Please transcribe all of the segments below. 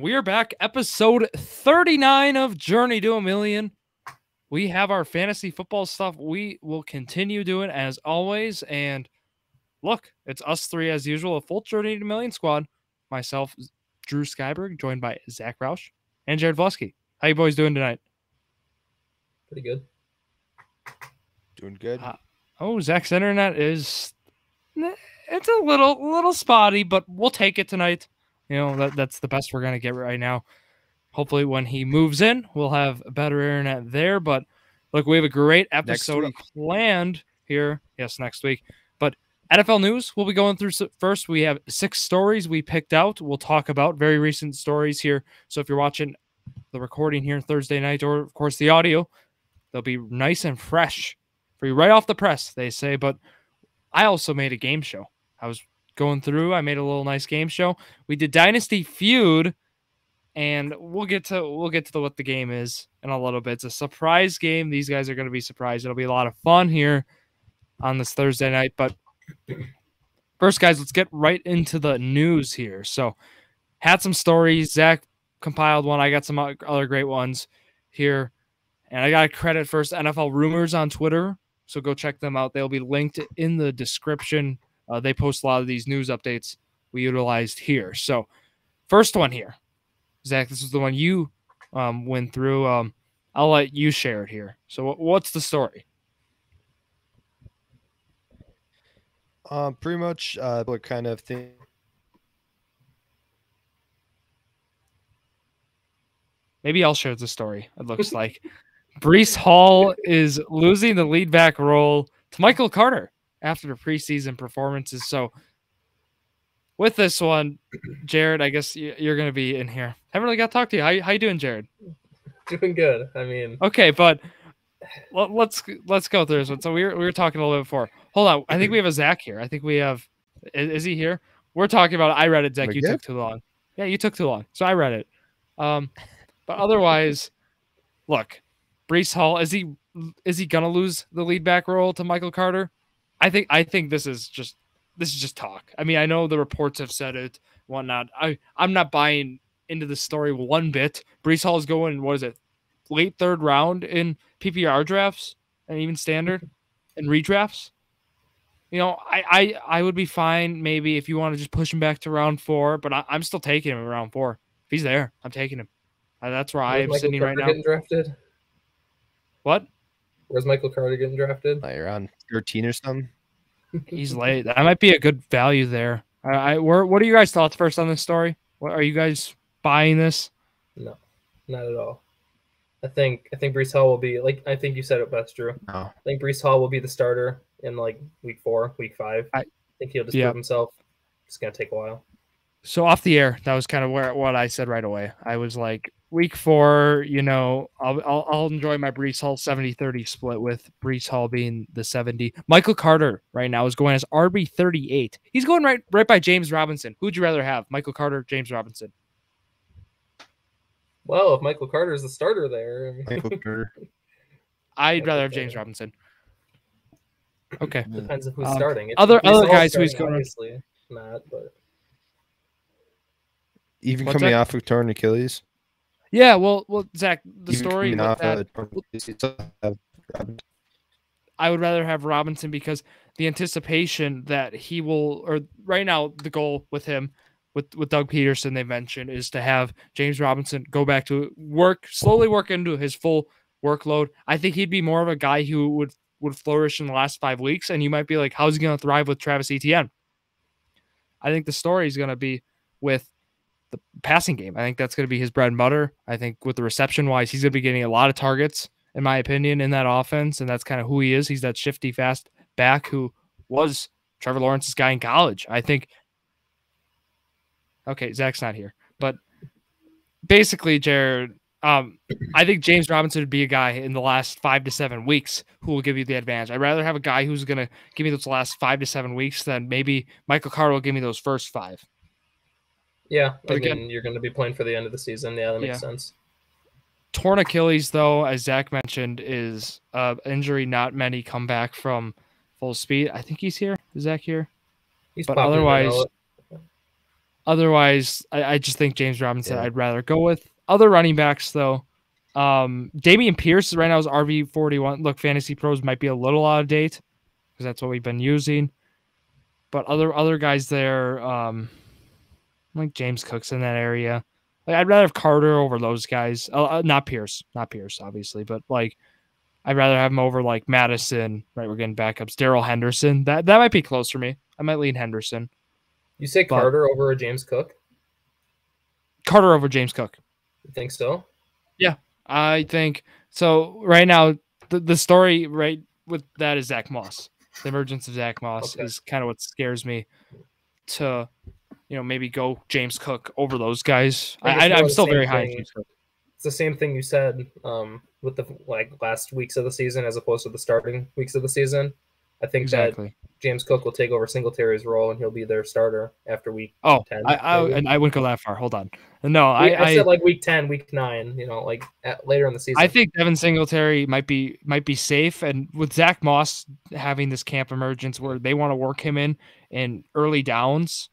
And we are back, episode 39 of Journey to a Million. We have our fantasy football stuff. We will continue doing as always. And look, it's us three as usual, a full Journey to a Million squad. Myself, Drew Skyberg, joined by Zack Rausch and Jared Valleskey. How you boys doing tonight? Pretty good. Doing good. Zach's internet is it's a little spotty, but we'll take it tonight. You know, that's the best we're going to get right now. Hopefully when he moves in, we'll have better internet there. But look, we have a great episode planned here. Yes, next week. But NFL news we'll be going through first. We have 6 stories we picked out. We'll talk about very recent stories here. So if you're watching the recording here Thursday night, or of course the audio, they'll be nice and fresh for you right off the press, they say. But I also made a game show. I was going through. I made a little nice game show. We did Dynasty Feud, and we'll get to what the game is in a little bit. It's a surprise game. These guys are going to be surprised. It'll be a lot of fun here on this Thursday night. But first, guys, let's get right into the news here. So, had some stories. Zach compiled one. I got some other great ones here, and I got to credit first NFL Rumors on Twitter. So go check them out. They'll be linked in the description. They post a lot of these news updates we utilized here. So first one here, Zach, this is the one you went through. I'll let you share it here. So what's the story? Pretty much what kind of thing. Maybe I'll share the story. It looks like Breece Hall is losing the lead back role to Michael Carter after the preseason performances. So with this one, Jared, I guess you're going to be in here. Haven't really got to talk to you. How you doing, Jared? Doing good. I mean, okay, but let's go through this one. So we were talking a little bit before. Hold on, I think we have a Zach here. I think we have. Is he here? We're talking about. I read it, Zach. You took too long. Yeah, you took too long. So I read it. But otherwise, look, Breece Hall, is he gonna lose the lead back role to Michael Carter? I think this is just talk. I mean, I know the reports have said it, whatnot. I'm not buying into the story one bit. Breece Hall is going, what is it, late 3rd round in PPR drafts and even standard and redrafts. You know, I would be fine maybe if you want to just push him back to round 4, but I'm still taking him in round 4. If he's there, I'm taking him. That's where I am sitting right now. Getting drafted? What? Where's Michael Carter getting drafted? You're on 13 or something. He's late. That might be a good value there. What are you guys' thoughts first on this story? What are you guys buying this? No, not at all. I think Breece Hall will be like. I think you said it best, Drew. No. I think Breece Hall will be the starter in like week 4, week 5. I think he'll just prove himself. It's gonna take a while. So off the air, that was kind of what I said right away. I was like, week 4, you know, I'll enjoy my Breece Hall 70-30 split with Breece Hall being the 70. Michael Carter right now is going as RB 38. He's going right by James Robinson. Who'd you rather have, Michael Carter, James Robinson? Well, if Michael Carter is the starter there, Michael Carter. I'd rather have James Robinson. Okay, depends on who's starting. Other guys who's going, obviously not, but even coming off of torn Achilles. Yeah, well, Zach, the story with that, I would rather have Robinson because the anticipation that he will, or right now, the goal with him, with Doug Peterson, they mentioned, is to have James Robinson go back to slowly work into his full workload. I think he'd be more of a guy who would flourish in the last 5 weeks, and you might be like, how's he going to thrive with Travis Etienne? I think the story is going to be with the passing game. I think that's going to be his bread and butter. I think with the reception wise, he's going to be getting a lot of targets, in my opinion, in that offense. And that's kind of who he is. He's that shifty, fast back who was Trevor Lawrence's guy in college. I think. Okay, Zach's not here, but basically, Jared, I think James Robinson would be a guy in the last 5 to 7 weeks who will give you the advantage. I'd rather have a guy who's going to give me those last 5 to 7 weeks than maybe Michael Carter will give me those first 5. Yeah, but again, you're going to be playing for the end of the season. Yeah, that makes sense. Torn Achilles, though, as Zach mentioned, is injury not many come back from full speed. I think he's here. Is Zach here? He's but otherwise, Otherwise, I just think James Robinson I'd rather go with. Other running backs, though, Dameon Pierce right now is RB41. Look, Fantasy Pros might be a little out of date because that's what we've been using. But other guys there, like James Cook's in that area. Like I'd rather have Carter over those guys. Not Pierce, obviously, but like I'd rather have him over like Madison. Right, we're getting backups. Darrell Henderson. That might be close for me. I might lean Henderson. You say Carter over a James Cook? Carter over James Cook. You think so? Yeah, I think so. Right now, the story right with that is Zach Moss. The emergence of Zach Moss is kind of what scares me to, maybe go James Cook over those guys. I'm still very high on James Cook. It's the same thing you said with the last weeks of the season as opposed to the starting weeks of the season. I think that James Cook will take over Singletary's role and he'll be their starter after week 10. I wouldn't go that far. Hold on. No, I said like week 10, week 9, later in the season. I think Devin Singletary might be safe. And with Zach Moss having this camp emergence where they want to work him in early downs,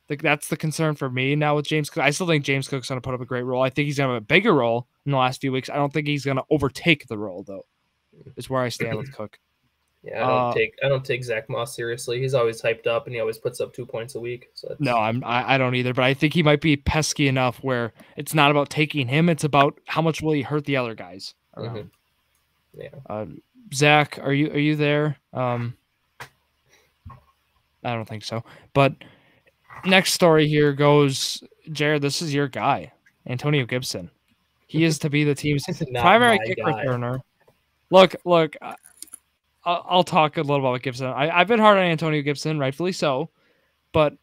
that's the concern for me now with James Cook. I still think James Cook's going to put up a great role. I think he's going to have a bigger role in the last few weeks. I don't think he's going to overtake the role, though, is where I stand with Cook. Yeah, I don't take Zach Moss seriously. He's always hyped up and he always puts up 2 points a week. So no, I don't either. But I think he might be pesky enough where it's not about taking him; it's about how much will he hurt the other guys around. Yeah. Zach, are you there? I don't think so. But next story here goes, Jared. This is your guy, Antonio Gibson. He is to be the team's primary kick returner. Look. I'll talk a little about Gibson. I've been hard on Antonio Gibson, rightfully so, but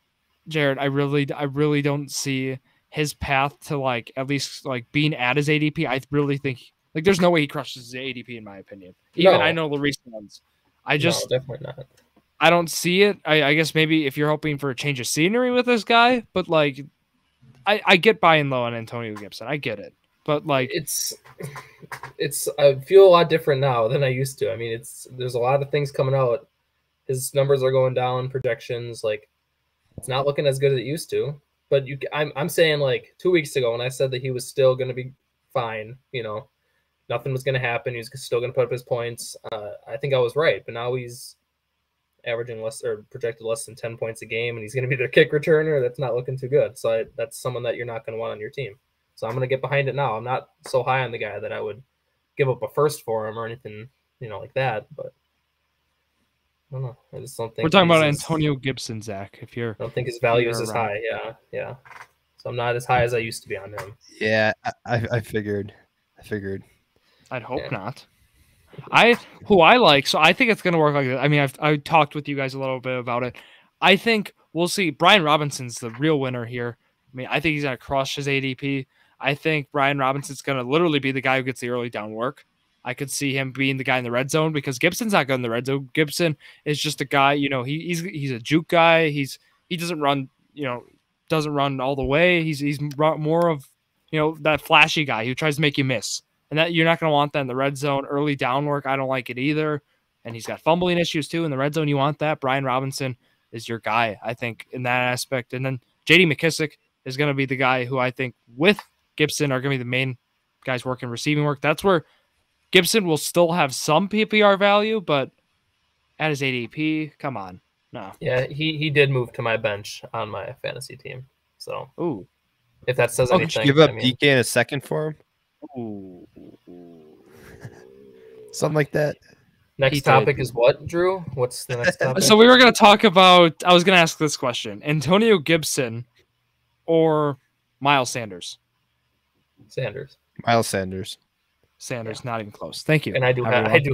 Jared, I really don't see his path to at least being at his ADP. I really think there's no way he crushes his ADP in my opinion. Even I know the recent ones. Definitely not. I don't see it. I guess maybe if you're hoping for a change of scenery with this guy, but I get buying low on Antonio Gibson. I get it. But it's I feel a lot different now than I used to. I mean, there's a lot of things coming out. His numbers are going down, projections, it's not looking as good as it used to. But I'm saying 2 weeks ago when I said that he was still going to be fine, nothing was going to happen. He was still going to put up his points. I think I was right, but now he's averaging less or projected less than 10 points a game, and he's going to be their kick returner. That's not looking too good. So that's someone that you're not going to want on your team. So I'm going to get behind it now. I'm not so high on the guy that I would give up a first for him or anything, like that. But I don't know. I just don't think we're talking about Antonio Gibson, Zach. I don't think his value is as high. Yeah. So I'm not as high as I used to be on him. Yeah, I figured. I'd hope not. Who I like, so I think it's going to work like this. I mean, I talked with you guys a little bit about it. I think we'll see. Brian Robinson's the real winner here. I mean, I think he's going to crush his ADP. I think Brian Robinson's going to literally be the guy who gets the early down work. I could see him being the guy in the red zone because Gibson's not good in the red zone. Gibson is just a guy, he's a juke guy. He doesn't run, doesn't run all the way. He's more of, that flashy guy who tries to make you miss. And that you're not going to want that in the red zone. Early down work, I don't like it either. And he's got fumbling issues too in the red zone. You want that. Brian Robinson is your guy, I think, in that aspect. And then J.D. McKissick is going to be the guy who I think with Gibson are going to be the main guys working receiving work. That's where Gibson will still have some PPR value, but at his ADP, come on. No. Yeah, he did move to my bench on my fantasy team. So, if that says anything. Could you give up DK in a second for him? Ooh. Something like that. Next topic is what, Drew? What's the next topic? So we were going to talk about, I was going to ask this question. Antonio Gibson or Miles Sanders? Miles Sanders. Not even close. Thank you. And I do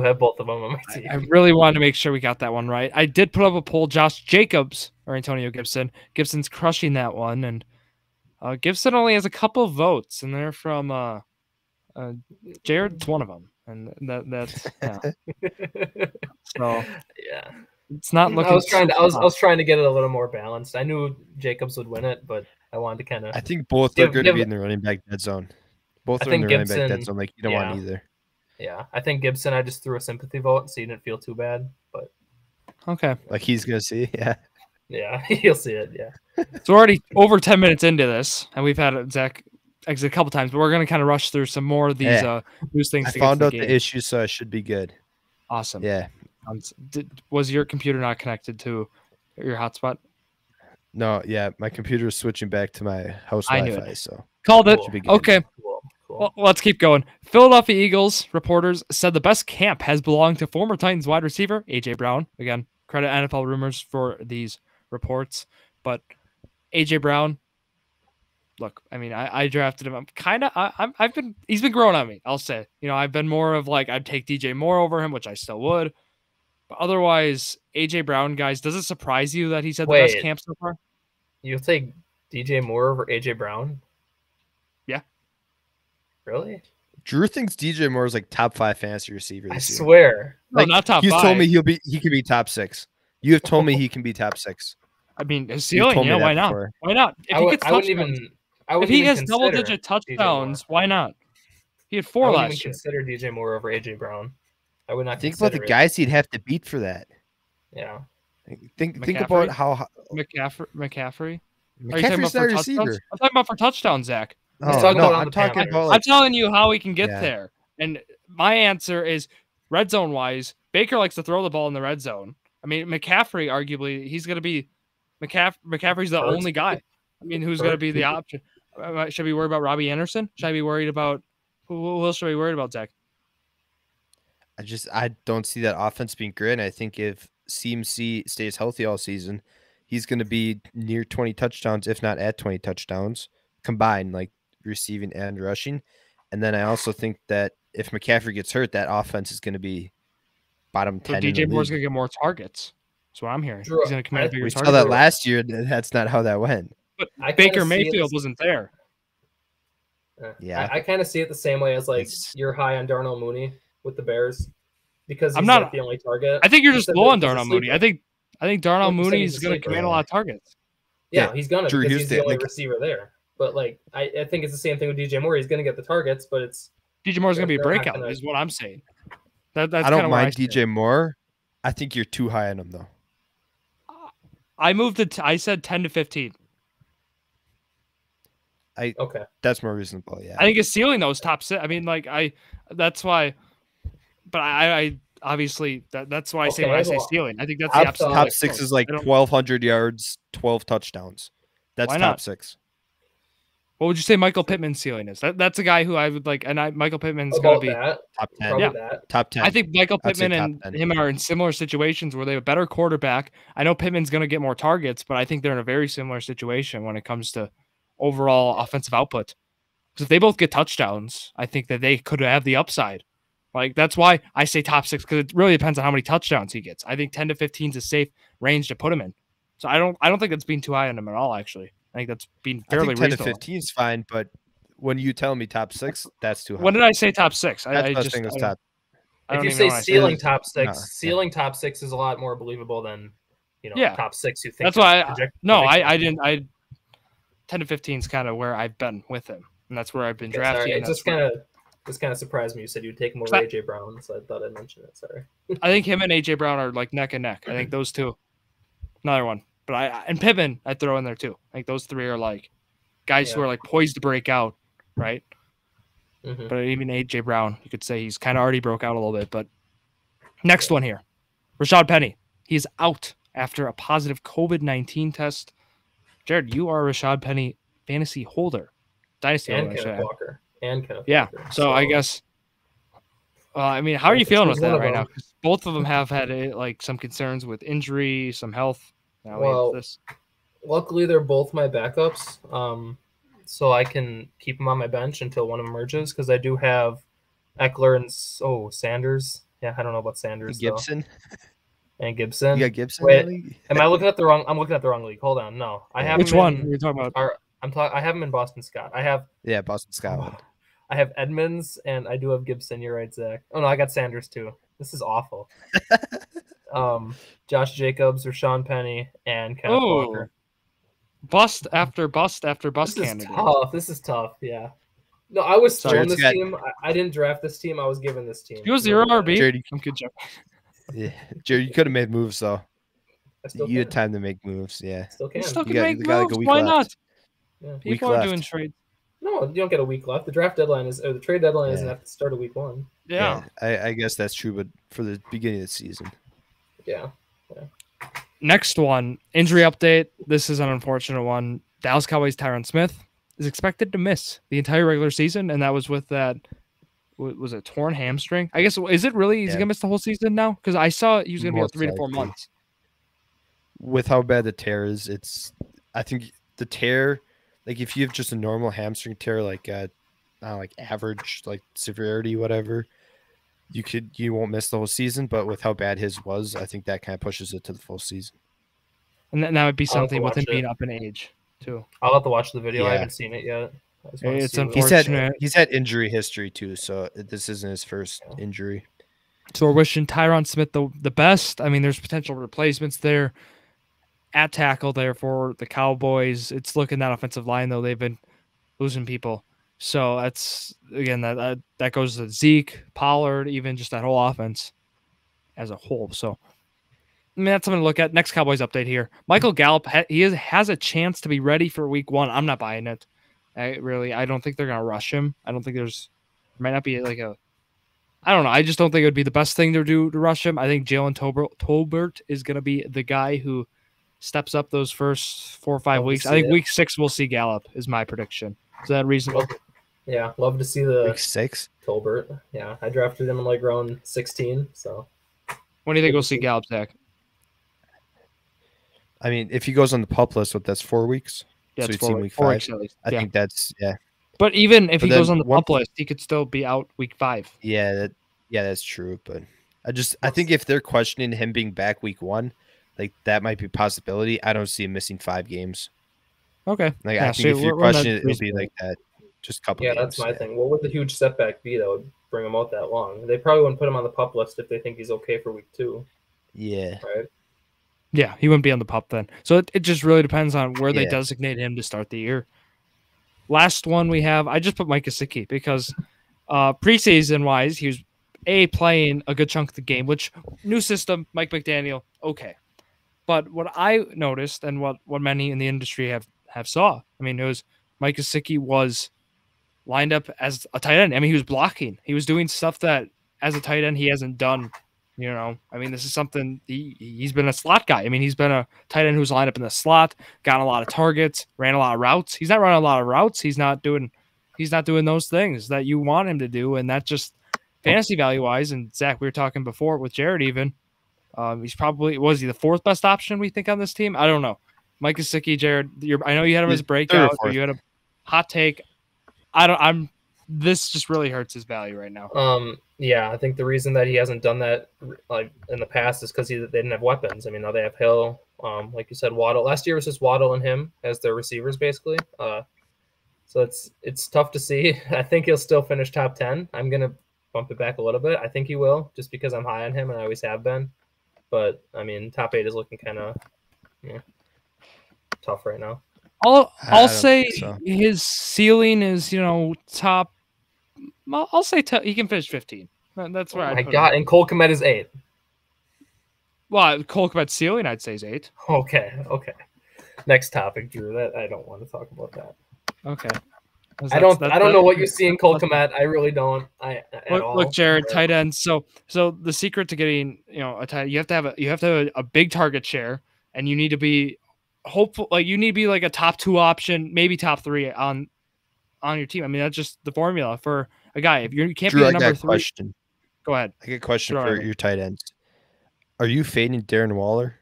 have both of them on my team. I really wanted to make sure we got that one right. I did put up a poll, Josh Jacobs or Antonio Gibson. Gibson's crushing that one, and Gibson only has a couple of votes, and they're from Jared's one of them, and that's so yeah. It's not looking. I was trying to get it a little more balanced. I knew Jacobs would win it, but I wanted to kind of. I think both are going to be in the running back dead zone. Both are in the running back dead zone. You don't want either. Yeah, I think Gibson. I just threw a sympathy vote, so you didn't feel too bad. But okay, he's going to see. Yeah. Yeah, you'll see it. Yeah. So we're already over 10 minutes into this, and we've had Zach exit a couple times, but we're going to kind of rush through some more of these news things. I found out the issue, so I should be good. Awesome. Yeah. Was your computer not connected to your hotspot? No, yeah, my computer is switching back to my house Wi-Fi, so called it. Cool. Okay. Cool. Well, let's keep going. Philadelphia Eagles reporters said the best camp has belonged to former Titans wide receiver AJ Brown. Again, credit NFL Rumors for these reports, but AJ Brown. Look, I mean, I drafted him. He's been growing on me. I'll say, I've been more of like, I'd take DJ Moore over him, which I still would. But otherwise, AJ Brown, guys, does it surprise you that he's had the best camp so far? You'll take DJ Moore over AJ Brown? Yeah. Really? Drew thinks DJ Moore is like top 5 fantasy receiver this year. Swear. Like, no, not top 5. He's told me he can be top 6. You have told me he can be top 6. I mean, his ceiling, yeah, why not? Before. Why not? If he gets double-digit touchdowns, why not? He had 4 last year. Consider DJ Moore over AJ Brown. I would not think about the guys he'd have to beat for that. Yeah. Think about how McCaffrey. McCaffrey's not a receiver. I'm talking about for touchdowns, Zach. I'm talking about. I'm telling you how he can get there. And my answer is red zone wise. Baker likes to throw the ball in the red zone. I mean, McCaffrey, arguably, he's going to be McCaffrey's the only guy. I mean, who's going to be the option? Should we worry about Robbie Anderson? Should I be worried about who else should I be worried about, Zach? I don't see that offense being great. And I think if CMC stays healthy all season, he's going to be near 20 touchdowns, if not at 20 touchdowns combined, like receiving and rushing. And then I also think that if McCaffrey gets hurt, that offense is going to be bottom 10. So DJ Moore's going to get more targets. That's what I'm hearing. He's going to command bigger targets. We saw that last year. That's not how that went. But Baker Mayfield wasn't there. Yeah, I kind of see it the same way as like you're high on Darnell Mooney with the Bears because he's not the only target. I think you're just low on Darnell Mooney. I think Darnell Mooney is going to command a lot of targets. Yeah, he's going to because he's the only receiver there. But like I think it's the same thing with DJ Moore. He's going to get the targets, but it's DJ Moore's going to be a breakout. Is what I'm saying. That's I don't mind DJ Moore. I think you're too high on him though. I moved it. I said 10 to 15. Okay. That's more reasonable. Yeah. I think his ceiling though is top 6. I mean, like that's why. But I obviously that's why I say when I say ceiling. I think that's the absolute top 6 is like 1,200 yards, 12 touchdowns. That's top 6. What would you say Michael Pittman's ceiling is? That's a guy who I would like, and Michael Pittman's going to be top 10. Yeah, top 10. I think Michael Pittman and him are in similar situations where they have a better quarterback. I know Pittman's going to get more targets, but I think they're in a very similar situation when it comes to overall offensive output. Because if they both get touchdowns, I think that they could have the upside. Like that's why I say top 6 because it really depends on how many touchdowns he gets. I think 10 to 15 is a safe range to put him in. So I don't think that's being too high on him at all. Actually, I think that's being fairly reasonable. 10 to 15 is fine, but when you tell me top 6, that's too high. When did I say top 6? I just think it's top. If you say ceiling top 6, ceiling top 6 is a lot more believable than top 6. You think that's why? I didn't. 10 to 15 is kind of where I've been with him, and that's where I've been drafting. It just kind of surprised me. You said you'd take him over AJ Brown, so I thought I'd mention it. Sorry. I think him and AJ Brown are like neck and neck. I think those two. Another one, but and Pittman I'd throw in there too. I think those 3 are like guys who are like poised to break out, right? Mm-hmm. But even AJ Brown, you could say he's kind of already broke out a little bit. But next one here, Rashad Penny. He's out after a positive COVID-19 test. Jared, you are a Rashad Penny fantasy holder, dynasty and holder. Kenneth Walker. And Kenneth Walker. So I guess. I mean, how are you feeling with that right now? Because both of them have had like some concerns with injury, some health. Now luckily they're both my backups, so I can keep them on my bench until one emerges. Because I do have Eckler and Sanders. Yeah, I don't know about Sanders. Gibson. And Gibson. You got Gibson. Wait, am I looking at the wrong? I'm looking at the wrong league. Hold on. No, I have. Which one you're talking about? I have him in Boston Scott. I have. Yeah, Boston Scott. I have Edmonds and I do have Gibson. You're right, Zach. Oh no, I got Sanders too. This is awful. Josh Jacobs, Rashawn Penny, and Kenneth Walker. Bust after bust after bust. This is tough. Yeah. No, I was thrown this team. I didn't draft this team. I was given this team. He was 0 RB. Jared, I'm good job. Yeah, Jared, you could have made moves though. I still You can. had time to make moves. Yeah. Still You can. still You can got- make you got like a moves. week Why left. not? Yeah. Week People are doing left. trades. No, you don't get a week left. The draft deadline is, or the trade deadline isn't Yeah. at the start of week 1. Yeah. I guess that's true, but for the beginning of the season. Yeah. Next one, injury update. This is an unfortunate one. Dallas Cowboys Tyron Smith is expected to miss the entire regular season, and that was with that. Was it torn hamstring? I guess, is it really? Is he Yeah. gonna miss the whole season now? Because I saw he was gonna be out Most 3 to 4 likely. months. With how bad the tear is, I think the tear, like if you have just a normal hamstring tear, like like average, like severity, whatever, you won't miss the whole season. But with how bad his was, I think that kind of pushes it to the full season. And that would be I'll have to something with him watch it. being up in age too. I'll have to watch the video. I Yeah. haven't seen it yet. I just wanna It's see what- unfortunate. He's had injury history too, so this isn't his first injury. So we're wishing Tyron Smith the best. I mean, there's potential replacements there at tackle there for the Cowboys. It's looking that offensive line though, they've been losing people. So that's again that goes to Zeke, Pollard, even just that whole offense as a whole. So I mean, that's something to look at. Next Cowboys update here. Michael Gallup, has a chance to be ready for week 1. I'm not buying it. I don't think they're going to rush him. I don't think there might not be like I don't know. I just don't think it would be the best thing to do to rush him. I think Jalen Tolbert is going to be the guy who steps up those first 4 or 5 Love to weeks. I see think it. week 6 we'll see Gallup is my prediction. Is that reasonable? Yeah, love to see the Week 6. Tolbert. Yeah, I drafted him in like round 16. So When do you think we'll see Gallup, Zach? I mean, if he goes on the pup list, that's 4 weeks. Yeah, So it's you'd see 4 week four 5. weeks at least. I think that's But even if But he goes then on the one- pup list, he could still be out week 5. that's true. But I think if they're questioning him being back week 1, like that might be a possibility. I don't see him missing 5 games. Okay. Like Yeah, I think if so you're we're not questioning it, it'll be reasonable. like that. Just a couple yeah, games. that's my thing. What would the huge setback be that would bring him out that long? They probably wouldn't put him on the pup list if they think he's okay for week 2, Yeah. right? Yeah, he wouldn't be on the pup then. So it just really depends on where they Yeah. designate him to start the year. Last one we have, I just put Mike Gesicki because preseason wise, he was playing a good chunk of the game, which new system, Mike McDaniel, okay. But what I noticed and what many in the industry have saw, I mean, it was Mike Gesicki was lined up as a tight end. I mean, he was blocking. He was doing stuff that as a tight end he hasn't done. You know, I mean, this is something he's been a slot guy. I mean, he's been a tight end who's lined up in the slot, gotten a lot of targets, ran a lot of routes. He's not running a lot of routes. He's not doing those things that you want him to do. And that just fantasy value wise. And Zach, we were talking before with Jared even. He's probably, was he the 4th best option we think on this team? I don't know. Mike Gesicki, Jared, I know you had him as breakout, or you had a hot take. This just really hurts his value right now. Yeah, I think the reason that he hasn't done that like in the past is because they didn't have weapons. I mean, now they have Hill, like you said, Waddle. Last year was just Waddle and him as their receivers, basically. So it's tough to see. I think he'll still finish top 10. I'm gonna bump it back a little bit. I think he will, just because I'm high on him and I always have been. But I mean, top 8 is looking kind of tough right now. I'll say so. his ceiling is, top. I'll say he can finish 15. That's where Oh I my put God, him. and Cole Kmet is 8. Well, Cole Kmet's ceiling, I'd say, is 8. Okay. Next topic, Drew. That I don't want to talk about that. Okay. I don't know what you see in Cole Kmet. I really don't. Look, Jared, tight ends. So the secret to getting a tight, you have to have a big target share, and you need to be hopeful. Like you need to be like a top 2 option, maybe top 3 on your team. I mean, that's just the formula for a guy. If you can't Drew, be I a got number a 3, question. go ahead. I get a question Sure. for your tight ends. Are you fading Darren Waller?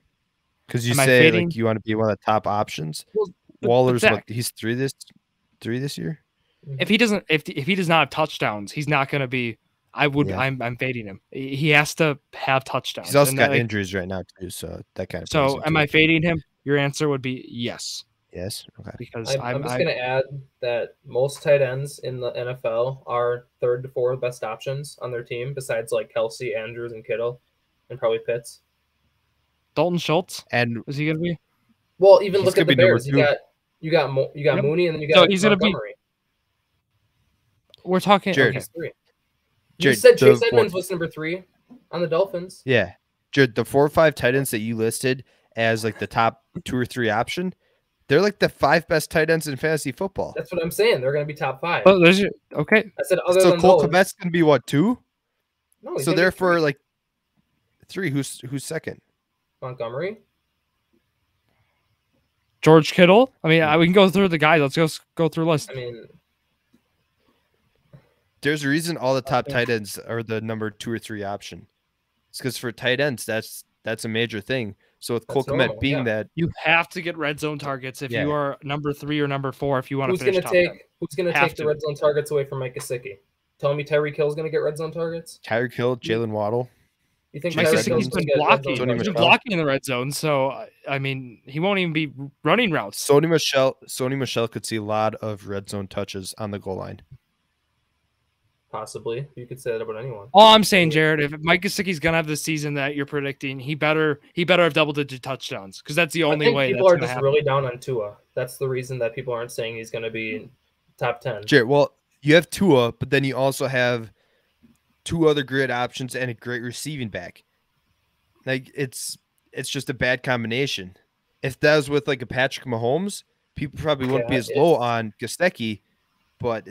Because you Am I say fading? like you want to be one of the top options. Well, but Waller's Zach, he's 3 this year. if he doesn't, if he does not have touchdowns, he's not going to be. Yeah. I'm fading him. He has to have touchdowns. He's also And got that, like, injuries right now too, so that kind of. So am I fading him? Your answer would be yes, Yes. Okay. because I'm just going to add that most tight ends in the NFL are 3rd to 4th best options on their team, besides like Kelsey, Andrews, and Kittle, and probably Pitts. Dalton Schultz, And is he going to be? Well, even He's look at gonna the be number Bears. 2. You got Yep. Mooney, and then you So got he's gonna be- Montgomery. We're talking. Jared. Okay. He's 3. You Jared, said Chase the Edmonds was number 3 on the Dolphins. yeah, Jared, the 4 or 5 tight ends that you listed, as like the top 2 or 3 option, they're like the 5 best tight ends in fantasy football. That's what I'm saying. They're going to be top 5. Oh, okay. I said other So than Cole those. Kmet's going to be what, 2? No, he's So gonna be therefore, 3. like 3. Who's second? Montgomery. George Kittle. I mean, we can go through the guys. Let's go through a list. I mean, There's a reason all the top tight ends are the number 2 or 3 option. It's because for tight ends, that's a major thing. So with Cole Kmet being that, you have to get red zone targets if you are number 3 or number 4 if you want to finish top 10. Who's going to take the red zone targets away from Mike Gesicki? Telling me Tyreek Hill's going to get red zone targets? Tyreek Hill, Jalen Waddle. You think Mike Gesicki's been blocking? Sony He's been Michel. blocking in the red zone, so I mean, he won't even be running routes. Sony Michel could see a lot of red zone touches on the goal line. Possibly. You could say that about anyone. All I'm saying, Jared, if Mike Gesicki's gonna have the season that you're predicting, he better have double-digit touchdowns because that's the only way. People are just really down on Tua. That's the reason that people aren't saying he's going to be top 10. Jared, well, you have Tua, but then you also have 2 other great options and a great receiving back. Like it's just a bad combination. If that was with like a Patrick Mahomes, people probably wouldn't be as low on Gesicki, but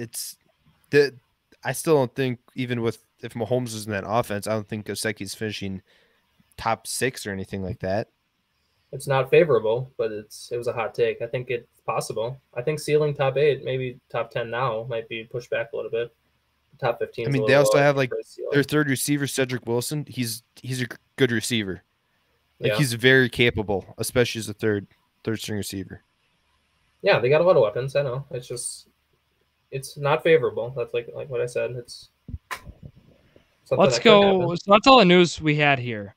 I still don't think even if Mahomes is in that offense, I don't think Gesicki's finishing top 6 or anything like that. It's not favorable, but it was a hot take. I think it's possible. I think ceiling top 8, maybe top 10 now might be pushed back a little bit. Top 15. I mean, they also have like their third receiver, Cedric Wilson. He's a good receiver. Like he's very capable, especially as a third string receiver. Yeah, they got a lot of weapons. I know. It's not favorable. That's like what I said. Let's go. So that's all the news we had here.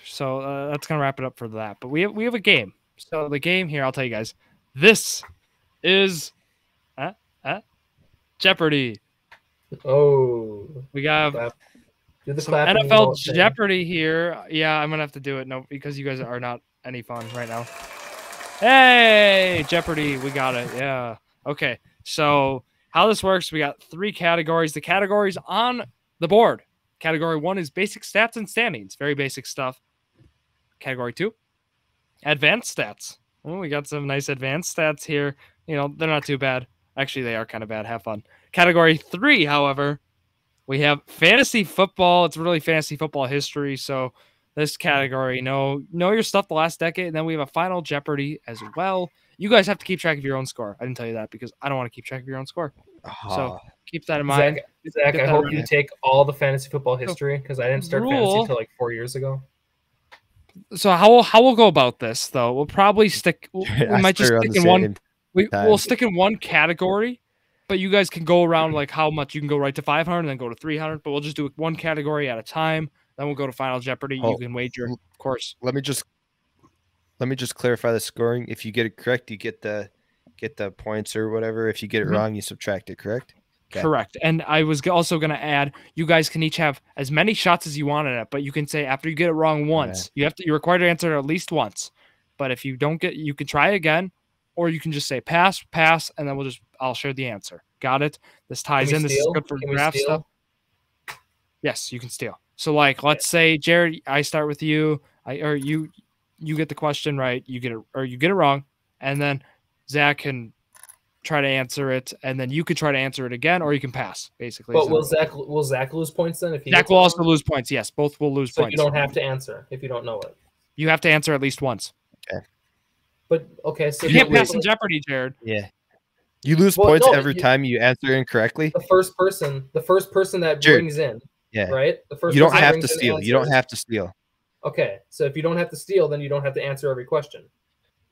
So that's gonna wrap it up for that. But we have a game. So the game here, I'll tell you guys. This is Jeopardy. Oh, we got some NFL Jeopardy here. Yeah, I'm gonna have to do it. No, because you guys are not any fun right now. Hey, Jeopardy, we got it. Yeah. Okay. So how this works, we got 3 categories. The categories on the board. Category 1 is basic stats and standings. Very basic stuff. Category 2, advanced stats. Oh, we got some nice advanced stats here. You know, they're not too bad. Actually, they are kind of bad. Have fun. Category 3, however, we have fantasy football. It's really fantasy football history. So this category, know your stuff the last decade. And then we have a final Jeopardy as well. You guys have to keep track of your own score. I didn't tell you that because I don't want to keep track of your own score. So keep that in mind. Zach, I hope you take all the fantasy football history because I didn't start fantasy until like 4 years ago. So how we'll go about this though? We'll probably stick. We might just stick in one. We'll stick in one category, but you guys can go around like how much you can go right to 500 and then go to 300. But we'll just do one category at a time. Then we'll go to Final Jeopardy. You can wager, of course. Let me just clarify the scoring. If you get it correct, you get the points or whatever. If you get it wrong, you subtract it. Correct. Okay. Correct. And I was also going to add, you guys can each have as many shots as you want at it, but you can say after you get it wrong once, you're required to answer it at least once. But if you don't get, you can try again, or you can just say pass, and then I'll share the answer. Got it? This ties in. This is good for draft stuff. Yes, you can steal. So like, let's say Jared, I start with you, you get the question right, you get it wrong, and then Zach can try to answer it, and then you could try to answer it again, or you can pass, basically. But will Zach lose points then? If Zach will also lose points. Yes, both will lose points. You don't have to answer if you don't know it. You have to answer at least once. Okay. But okay, so you can't pass in Jeopardy, Jared. Yeah. You lose points every time you answer incorrectly. The first person that brings in. Yeah. Right. The first. You don't have to steal. You don't have to steal. Okay, so if you don't have to steal, then you don't have to answer every question.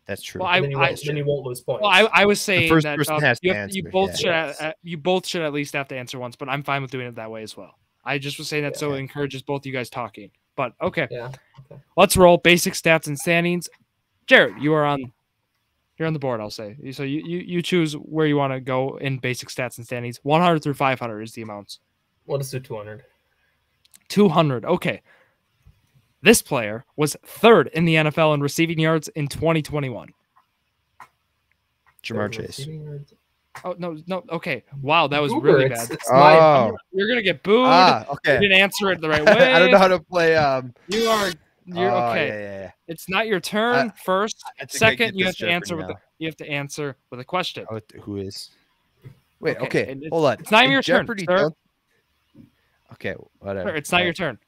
That's true. Well, then you won't lose points. Well, I was saying that you both should at least have to answer once, but I'm fine with doing it that way as well. I just was saying that so it encourages both you guys talking. But okay. Yeah. Okay. Let's roll basic stats and standings. Jared, you're on the board, I'll say. So you choose where you want to go in basic stats and standings. 100 through 500 is the amounts. Well, let's do 200. 200. Okay. This player was 3rd in the NFL in receiving yards in 2021. Jamar Chase. Oh, no. Okay. Wow, that was Uber, really bad. Oh. You're going to get booed. Okay. You didn't answer it the right way. I don't know how to play. You are You're Oh, okay. yeah. It's not your turn first. I think I Second, get you this have to answer Jeopardy you have to answer with a question. Who is? Wait, Okay, okay. and Hold on. it's not In your turn, Jeopardy, sir. don't- Okay, whatever. Sir, it's not your turn.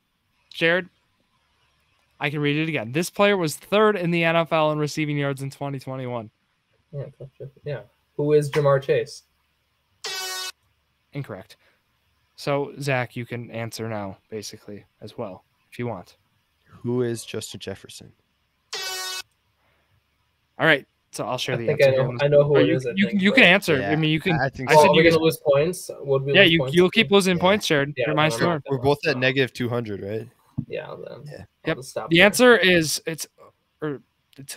Jared, I can read it again. This player was third in the NFL in receiving yards in 2021. Yeah. Who is Jamar Chase? Incorrect. So, Zach, you can answer now, basically, as well, if you want. Who is Justin Jefferson? All right. So I'll share I the think answer. I know who Or it you, is. you can answer. Yeah, I mean, you can. I think I so. said Are we you going can, to lose points? Would we yeah, lose you, points? you'll keep losing Yeah. points, Jared. Yeah, You're then minus I'm four. not. We're both at negative 200, right? Yeah, then. Yeah. I'll just stop The there. answer is it's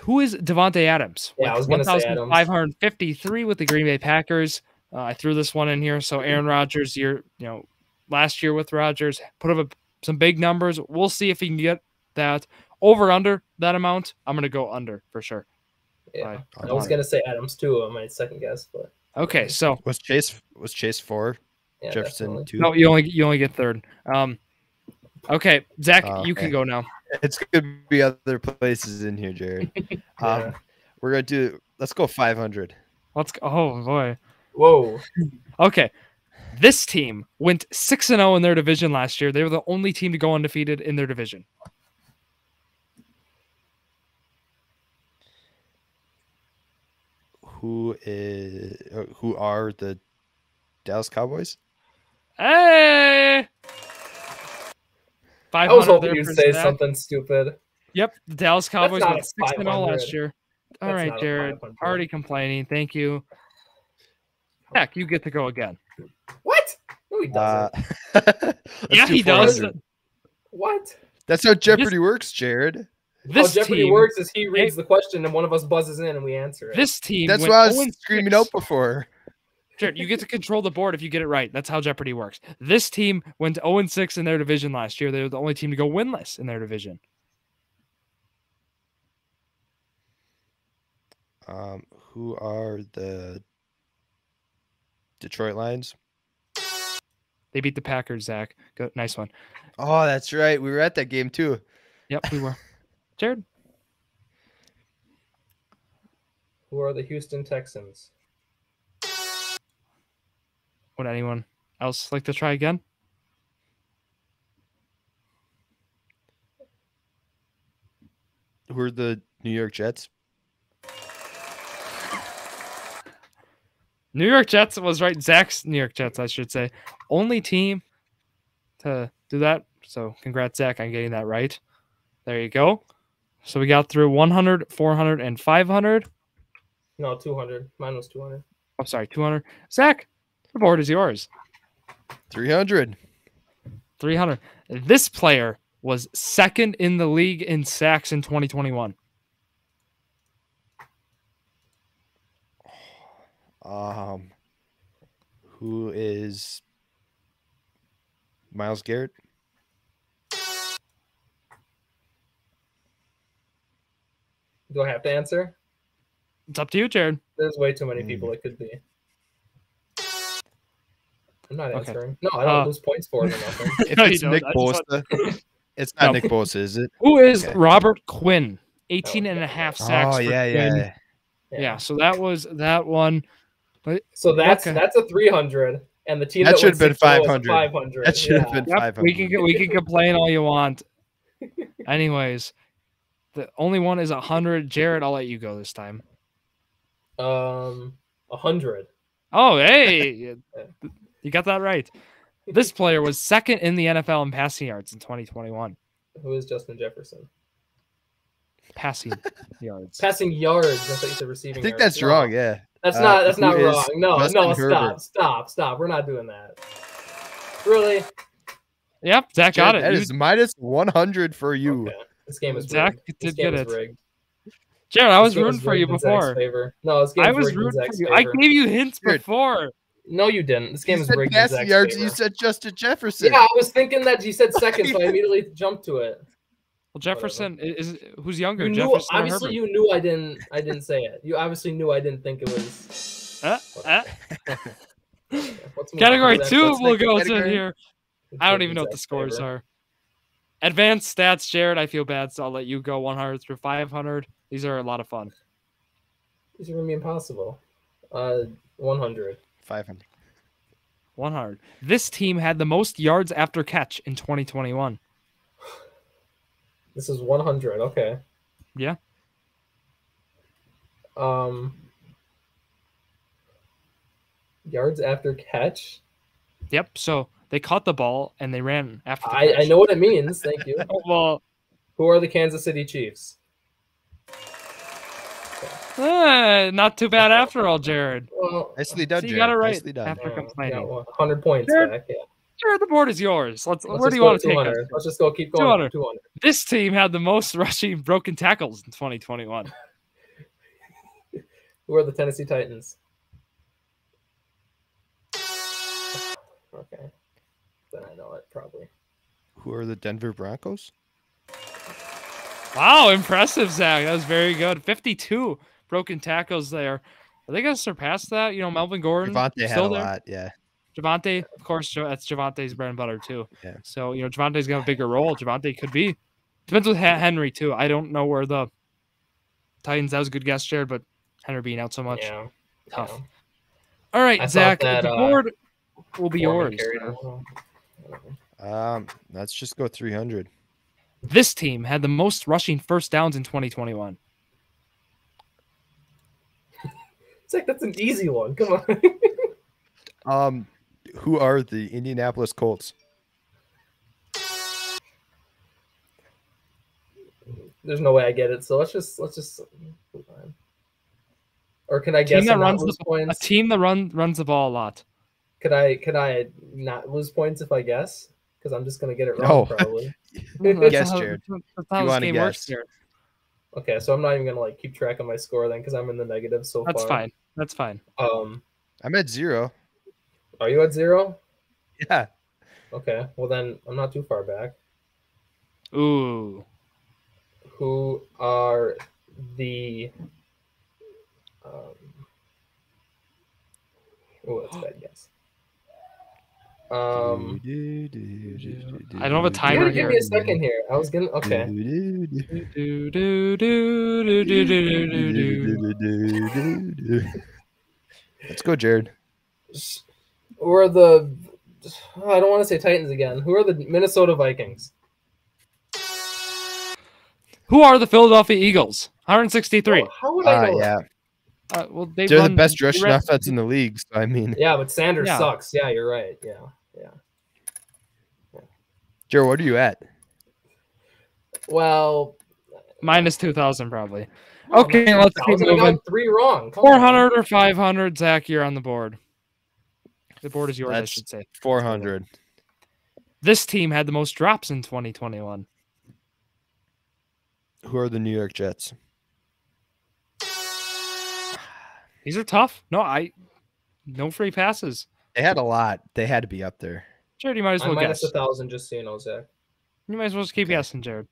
who is Devontae Adams? Yeah, I was with gonna say Adams. 1,553 with the Green Bay Packers. I threw this one in here. So Aaron Rodgers, last year with Rodgers, put up some big numbers. We'll see if he can get that over under that amount. I'm gonna go under for sure. Yeah, I was gonna say Adams too on my second guess, but Okay, so Was Chase 4? yeah, Jefferson definitely. 2? no, you only get third. Okay, Zach, you can Okay. go now. It's gonna be other places in here, Jared. Yeah. We're gonna do. Let's go 500. Let's go. Oh boy. Whoa. Okay. This team went 6-0 in their division last year. They were the only team to go undefeated in their division. Who are the Dallas Cowboys? Hey! I was 500 hoping there you'd for say Zach. something stupid. Yep, the Dallas Cowboys not went a 6-0 500. last year. All That's right, not a Jared. 500. Already complaining. Thank you. Zach, you get to go again. What? No, he doesn't. Yeah, he does. What? That's how Jeopardy works, Jared. How This Jeopardy team, works is he reads the question and one of us buzzes in and we answer it. This team. That's went why I was 0-6. screaming out before. Jared, you get to control the board if you get it right. That's how Jeopardy works. This team went 0-6 in their division last year. They were the only team to go winless in their division. Who are the Detroit Lions? They beat the Packers, Zach. Good, nice one. Oh, that's right. We were at that game too. Yep, we were. Jared? Who are the Houston Texans? Would anyone else like to try again? Who are the New York Jets? New York Jets was right. Zach's New York Jets, I should say. Only team to do that. So congrats, Zach, on getting that right. There you go. So we got through 100, 400, and 500. No, 200. Mine was 200. I'm sorry, 200. Zach, the board is yours. 300. 300. This player was second in the league in sacks in 2021. Who is Myles Garrett? Do I have to answer? It's up to you, Jared. There's way too many people it could be. I'm not Okay. answering. No, I don't lose points for it or nothing. If No, you it's don't. Nick I just Bosa, it's not No. Nick Bosa, is it? Who is Okay. Robert Quinn? 18 and a half sacks. Oh, for yeah, Quinn. yeah. Yeah, so that was that one. But So that's Okay. a 300, and the team That that should have been went 6-0 is 500. 500. That should have Yeah. been yep, 500. we can complain all you want. Anyways, the only one is 100. Jared, I'll let you go this time. 100. Oh, hey, you got that right. This player was second in the NFL in passing yards in 2021. Who is Justin Jefferson? Passing yards. Passing yards. I thought you said receiving. I think yards. that's wrong, yeah. That's not who is wrong. No, Justin Herbert? stop. We're not doing that. Really? Yep, Zach got it. That You- is minus 100 for you. Okay. This game is Zach rigged. did This game get is it. rigged. Jared, I was This game rooting is for you rigged in Zach's before. favor. No, this game I is was rigged in rooting for Zach's you. I favor. gave you hints Jared. before. No, you didn't. This game You is said rigged in passing Zach's yards, favor. you said Justin Jefferson. Yeah, I was thinking that you said second, so I immediately jumped to it. Well, Jefferson is who's younger? You knew, Jefferson or obviously, Herbert? you knew I didn't say it. You obviously knew I didn't think it was. Let's move Category on. 2 What's will next go to category? here. It's I don't rigged even in know what the Zach's scores favor. are. Advanced stats, Jared. I feel bad, so I'll let you go 100 through 500. These are a lot of fun. These are gonna be impossible. 100. 500. 100. This team had the most yards after catch in 2021. This is 100. Okay. Yeah. Yards after catch. Yep. So they caught the ball and they ran after the catch. I know what it means. Thank you. Well, Who are the Kansas City Chiefs? not too bad after all, Jared. Well, Nicely done, So you Jared. got it right Nicely done. after complaining. 100 points Jared, back. Yeah. Jared, the board is yours. Where Let's do just you go want to take 200. us? Let's just go. Keep going. 200. 200. This team had the most rushing broken tackles in 2021. Who are the Tennessee Titans? Okay. Then I know it probably. Who are the Denver Broncos? Wow, impressive, Zach. That was very good. 52 broken tackles there. Are they going to surpass that? Melvin Gordon Javonte had still a there? lot, yeah. Javonte, of course, that's Javonte's bread and butter too. Yeah. So, Javonte's got a bigger role. Javonte could be. Depends with Henry too. I don't know where the Titans, that was a good guess, Jared, but Henry being out so much. Yeah. Tough. Yeah. All right, I Zach, thought that, the board will be Foreman yours. carried sir. it. Let's just go 300. This team had the most rushing first downs in 2021. It's like that's an easy one. Come on. Who are the Indianapolis Colts? There's no way I get it. So let's just. Or can I guess Team that and not runs lose a points? team that runs the ball a lot. Could I not lose points if I guess? Because I'm just gonna get it wrong No. probably. Guess, Jared. That's how You this wanna game guess? works, Jared. Okay, so I'm not even gonna keep track of my score then because I'm in the negative so That's far. fine. That's fine. I'm at 0. Are you at 0? Yeah. Okay, well then I'm not too far back. Ooh. Who are the that's a bad guess. I don't have a You timer gotta give here. me a second here. I was gonna okay. Let's go, Jared. Who are the I don't want to say Titans again. Who are the Minnesota Vikings? Who are the Philadelphia Eagles? 163. How would I know Yeah. Well, They're the best rushing offense in the league. So, I mean, that? Yeah, but Sanders Yeah. sucks. Yeah, you're right. Yeah. Jared, what are you at? Well, minus 2,000 probably. Okay, let's keep I moving. got 3 wrong. Come on. 400 or 500, Zach, you're on the board. The board is yours, I That's should say. 400. This team had the most drops in 2021. Who are the New York Jets? These are tough. No free passes. They had a lot. They had to be up there. Jared, you might as I'm well minus guess. 1,000, just so you know, Zach. You might as well just keep Okay. guessing, Jared.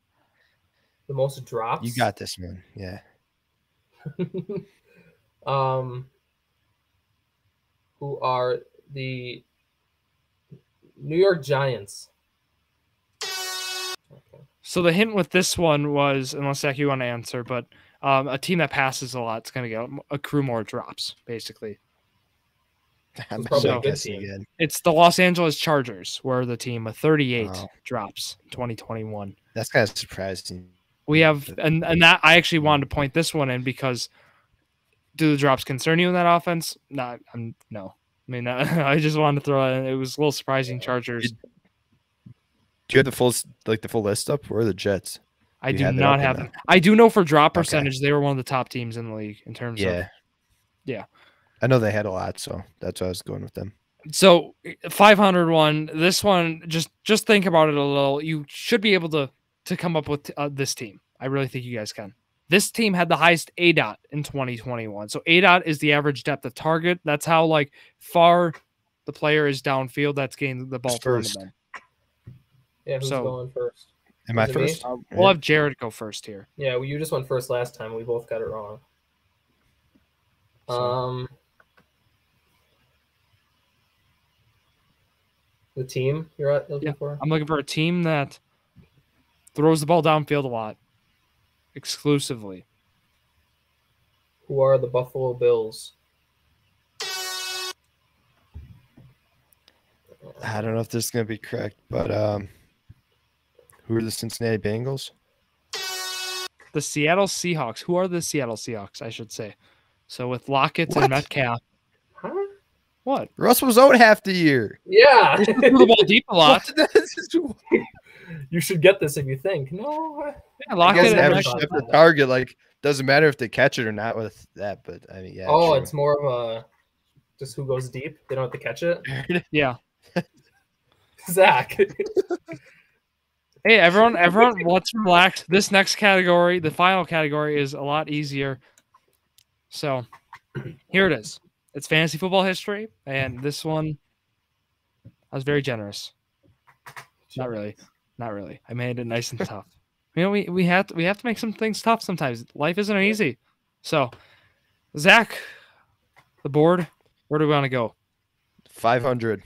The most drops. You got this, man. Yeah. Who are the New York Giants? So the hint with this one was, unless Zach, you want to answer, but a team that passes a lot is going to accrue more drops, basically. I'm probably a good guessing team. again. It's the Los Angeles Chargers, were the team with 38 Wow. drops in 2021. That's kind of surprising. We have, and that I actually wanted to point this one in because do the drops concern you in that offense? No. I mean, I just wanted to throw it in. It was a little surprising. Chargers. Do you have the full list up? Where are the Jets? I You do have it not up or have no? them. I do know for drop Okay. percentage, they were one of the top teams in the league in terms of. Yeah. I know they had a lot, so that's why I was going with them. So 500 one. This one, just think about it a little. You should be able to come up with this team. I really think you guys can. This team had the highest ADOT in 2021. So ADOT is the average depth of target. That's how far the player is downfield. That's getting the ball thrown to First. them. Yeah, who's So- going first? Am I Is it me? first? We'll have Jared go first here. Yeah, well, you just went first last time. We both got it wrong. So- The team you're looking Yeah. for? I'm looking for a team that Throws the ball downfield a lot. Exclusively. Who are the Buffalo Bills? I don't know if this is going to be correct, but who are the Cincinnati Bengals? The Seattle Seahawks. Who are the Seattle Seahawks, I should say? So with Lockett What? and Metcalf. Huh? What? Russ was out half the year. Yeah. They threw the ball deep a lot. You should get this if you think. No. Yeah, I Lockett guess and average Metcalf. depth of target, like, doesn't matter if they catch it or not with that, but I mean, yeah. Oh, true. it's more of a just who goes deep. They don't have to catch it. Yeah. Zach. Hey, everyone, let's relax. This next category, the final category, is a lot easier. So here it is. It's fantasy football history, and this one, I was very generous. Not really. I made it nice and tough. You know, we have to make some things tough sometimes. Life isn't easy. So, Zach, the board, where do we want to go? 500.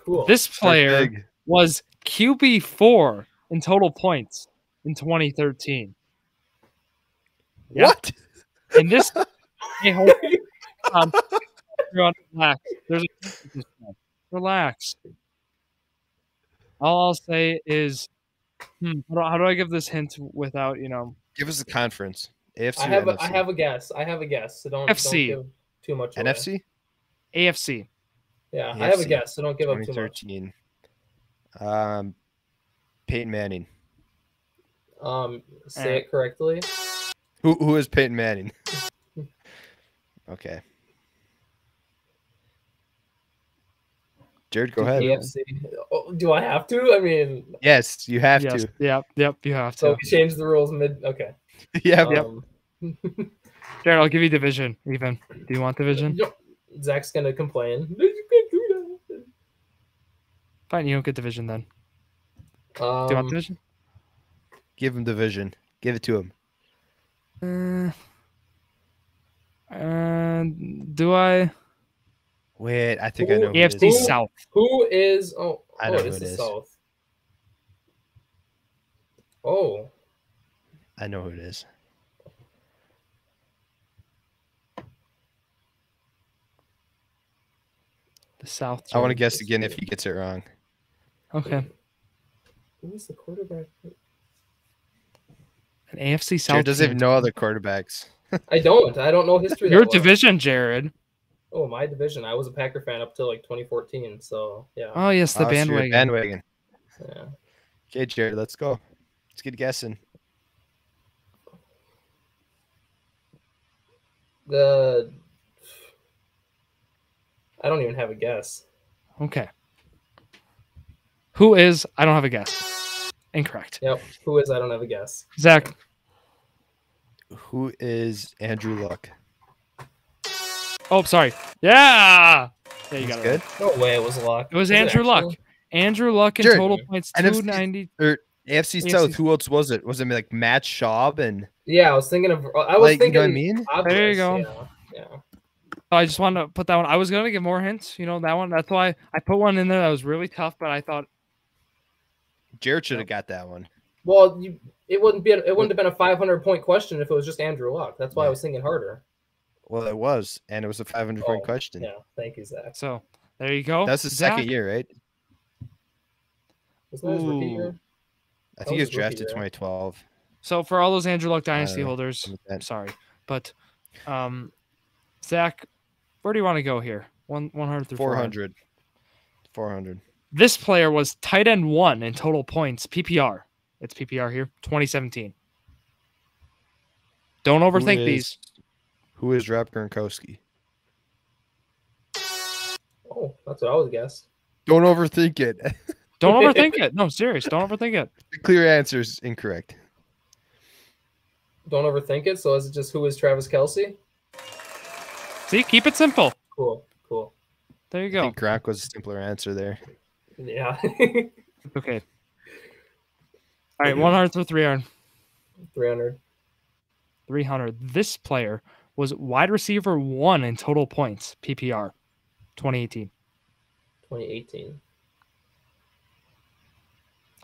Cool. This player was QB4 in total points in 2013. Yep. What? And this, hey, hold on. Relax. Relax. All I'll say is, how do I give this hint without, Give us the conference. AFC. I have a guess. So don't give too much away. NFC? AFC. Yeah, AFC. I have a guess, so don't give up too much. 2013. Peyton Manning. Say it correctly. Who is Peyton Manning? Okay. Jared, go ahead. AFC. Oh, do I have to? I mean, Yes, you have to. Yep, you have to. so we change the rules mid. Okay. Yep. Jared, I'll give you division even. Do you want division? Zach's gonna complain. You can't do that. Fine, you don't get division then. Do you want division? Give him division. Give it to him. Do I? Wait, I think I know who AFC it is. South. Who is? Oh, I know it who is it the is. South. Oh, I know who it is. The South. I want to guess again if he gets it wrong. Okay. who is the quarterback? An AFC South. Jared doesn't team. even know other quarterbacks. I don't know history. Your that well. division, Jared. Oh, my division. I was a Packer fan up till like 2014. So yeah. Oh yes, the Oh, so you're a bandwagon. bandwagon. Yeah. Okay, Jared, let's go. Let's get guessing. I don't even have a guess. Okay. Who is? I don't have a guess. Incorrect. Yep. Who is? I don't have a guess. Zach. Who is Andrew Luck? Oh, sorry. Yeah. Yeah, you He's got it. good. Right. No way. It was Luck. It was Is Andrew Luck. actually? Andrew Luck in Jared, total points NFC 290. Or AFC South. Who else was it? Was it like Matt Schaub and? Yeah, I was thinking of. I was Like, you thinking. know what I mean? Obvious, There you go. Yeah. I just wanted to put that one. I was gonna give more hints. You know that one. That's why I put one in there that was really tough. But I thought Jared should have got that one. Well, it wouldn't have been a 500-point question if it was just Andrew Luck. That's why I was thinking harder. Well, it was, and it was a 500-point question. Yeah, thank you, Zach. so. There you go. That's the Zach. second year, right? Wasn't that his rookie Ooh. year? I That think he was was his rookie drafted year. 2012. So for all those Andrew Luck Dynasty know. holders, That- sorry, but Zach, where do you want to go here? 100 through 400. 400. This player was tight end 1 in total points. PPR. It's PPR here. 2017. Don't overthink these. Who is Rob Gronkowski? Oh, that's what I would guess. Don't overthink it. Don't overthink it. No, serious. Don't overthink it. The clear answer is incorrect. Don't overthink it. So is it just who is Travis Kelce? See, keep it simple. Cool. There you I go. think Gronk was a simpler answer there. Yeah. Okay. All right, 100 through 300. 300. 300. This player was wide receiver 1 in total points. PPR. 2018. 2018.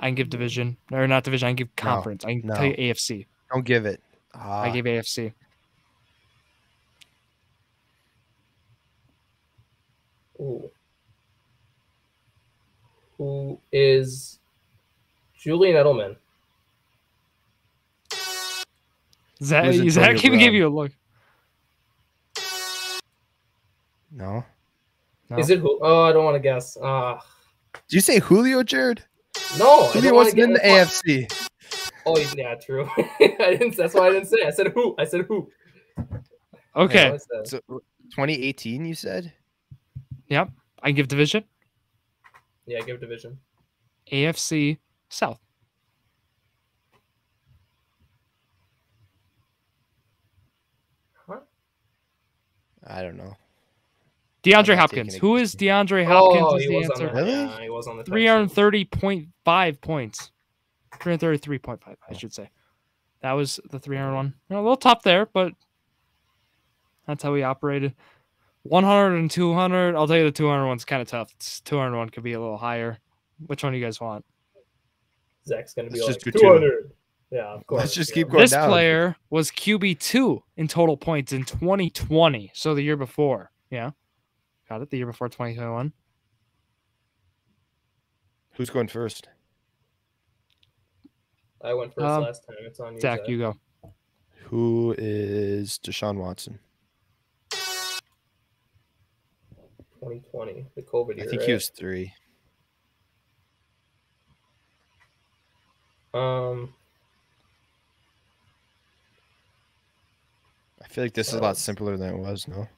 I can give division or not division. I can give conference. I can tell you AFC. Don't give it. I gave AFC. Ooh. Who is Julian Edelman? Zach even gave you a look. No. Is it who? Oh, I don't want to guess. Did you say Julio, Jared? No, Julio wasn't in the AFC. Oh, yeah, true. That's why I didn't say. I said who. Okay. So 2018, you said? Yep. I give division. Yeah, give division. AFC South. Huh? I don't know. DeAndre Hopkins. Who is DeAndre Hopkins? Is the answer. Really? Yeah, he was on the 330.5 points. 333.5, I should say. That was the 301. A little top there, but that's how we operated. 100 and 200. I'll tell you the 200 one's kind of tough. 201 could be a little higher. Which one do you guys want? Zach's going to be Let's like just 200. Yeah, of course. Let's just keep going this down. player was QB2 in total points in 2020. So the year before. Yeah. Got it. The year before 2021. Who's going first? I went first last time. It's on you, Zach, you go. Who is Deshaun Watson? 2020, the COVID year. I think he was 3. Um, I feel like this is a lot simpler than it was, no? A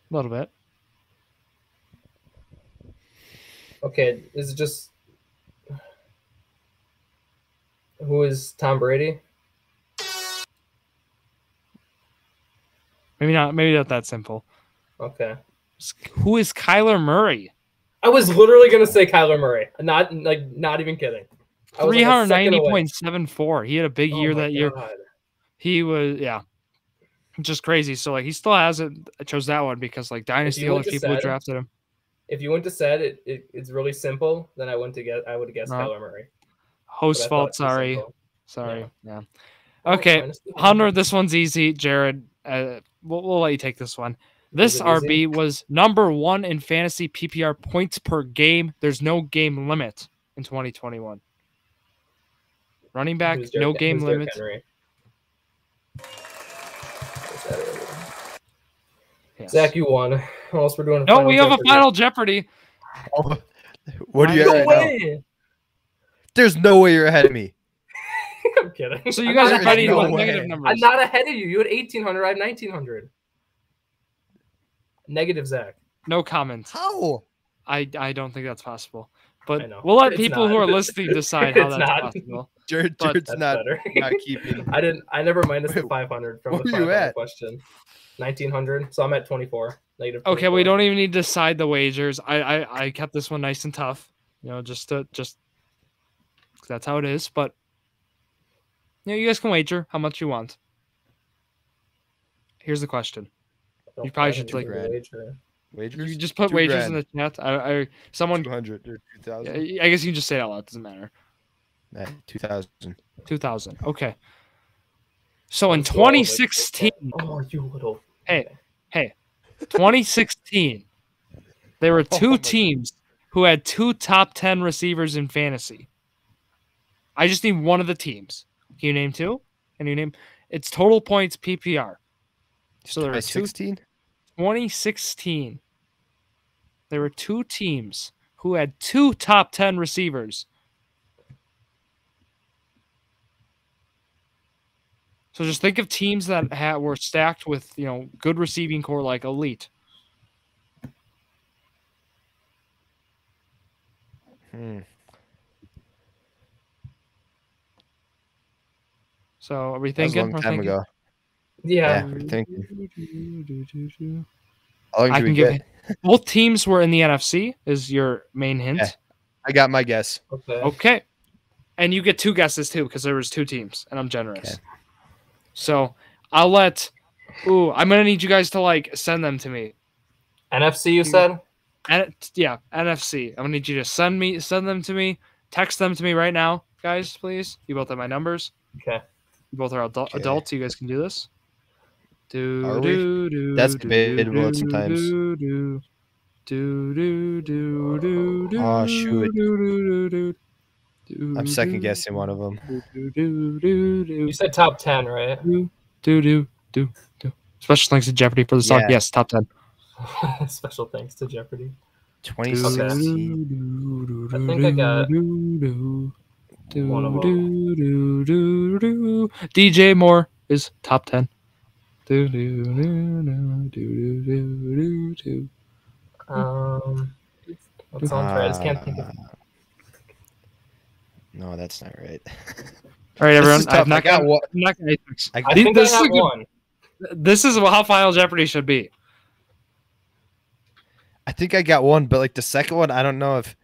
little bit. Okay, is it just who is Tom Brady? Maybe not that simple. Okay. Who is Kyler Murray? I was literally gonna say Kyler Murray. Not even kidding. 390.74. He had a big year that year. God. He was just crazy. So like he still has it. I chose that one because like dynasty only people who drafted him. If you went to said it's really simple, then I would have guessed Kyler Murray. Host fault. Sorry. Yeah. Oh, Okay. 100. This one's easy, Jared. We'll let you take this one. This RB was number 1 in fantasy PPR points per game. There's no game limit in 2021. Running back, no game limit. Yes. Zach, you won. What else we're doing? No, we have a Final Jeopardy. Oh, what are you at right way. now? There's no way you're ahead of me. I'm kidding. So you guys are betting on negative numbers. I'm not ahead of you. You had 1,800. I have 1,900. Negative, Zach. No comments. How? I don't think that's possible. But we'll let people who are listening decide how that's possible. Jared's not keeping. I never minus the 500 from the 500 question. 1,900. So I'm at 24. Negative 24. Okay, we don't even need to decide the wagers. I kept this one nice and tough. Just that's how it is. But you guys can wager how much you want. Here's the question. You probably should like Wagers. You just put wagers in the chat. Someone 200 or 2,000. I guess you can just say it out loud. It doesn't matter. 2,000. 2,000. Okay. So in 2016. Oh, you little. Hey. 2016. There were 2 teams who had 2 top 10 receivers in fantasy. I just need one of the teams. Can you name 2? Can you name? It's total points PPR. So there were 2016. There were 2 teams who had 2 top 10 receivers. So just think of teams that were stacked with, good receiving core like elite. So are we thinking? That was a long time ago. Yeah. We're thinking. I can give both teams were in the NFC is your main hint. Yeah, I got my guess. Okay. And you get 2 guesses too because there was 2 teams and I'm generous. Okay. So I'll let I'm gonna need you guys to send them to me. NFC you said? Yeah, NFC. I'm gonna need you to send them to me Text them to me right now, guys, please. You both have my numbers. Okay. You both are adults. You guys can do this. Are we? That's debatable sometimes. Oh, shoot. I'm second guessing one of them. You said top 10, right? Special thanks to Jeopardy for the song. Yeah. Yes, top 10. Special thanks to Jeopardy. 2016. I think I got one of them. DJ Moore is top 10. That sounds right. I just can't think of. No, that's not right. All right, everyone. I got one. I think I have one. This is how Final Jeopardy should be. I think I got one, but like the second one, I don't know if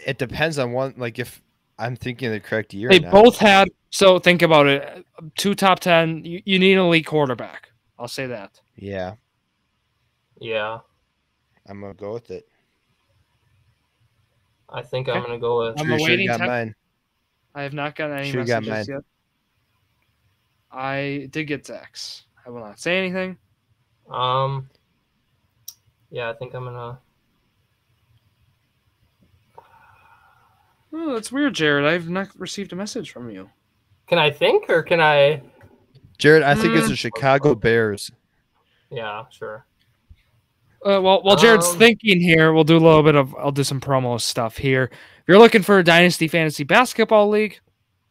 it depends on one. Like if I'm thinking of the correct year. They both had. So think about it. 2 top 10. You need an elite quarterback. I'll say that. Yeah. Yeah. I'm gonna go with it. I think I'm gonna go with. I'm awaiting mine. I have not gotten any messages yet. I did get Zach's. I will not say anything. Yeah, I think I'm gonna. Oh, that's weird, Jared. I've not received a message from you. Can I think, or can I? Jared, I think it's the Chicago Bears. Yeah, sure. While Jared's thinking here, we'll do a little bit of. I'll do some promo stuff here. If you're looking for a Dynasty Fantasy Basketball League,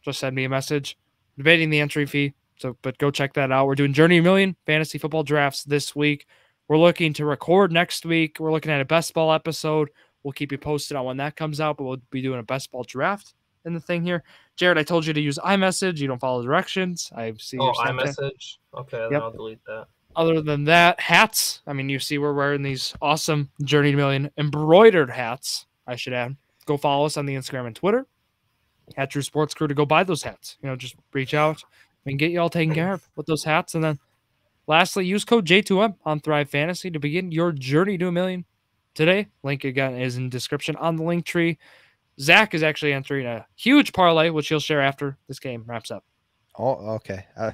just send me a message. Debating the entry fee, but go check that out. We're doing Journey to Million fantasy football drafts this week. We're looking to record next week. We're looking at a best ball episode. We'll keep you posted on when that comes out, but we'll be doing a best ball draft in the thing here. Jared, I told you to use iMessage. You don't follow directions. I see. Oh, iMessage. Okay, then I'll delete that. Other than that, hats. I mean, you see we're wearing these awesome Journey to Million embroidered hats, I should add. Go follow us on the Instagram and Twitter at Drew Sports Crew to go buy those hats. Just reach out. We can get you all taken care of with those hats. And then lastly, use code J2M on Thrive Fantasy to begin your journey to $1 million today. Link again is in description on the link tree. Zach is actually entering a huge parlay, which he'll share after this game wraps up. Oh, okay. I'm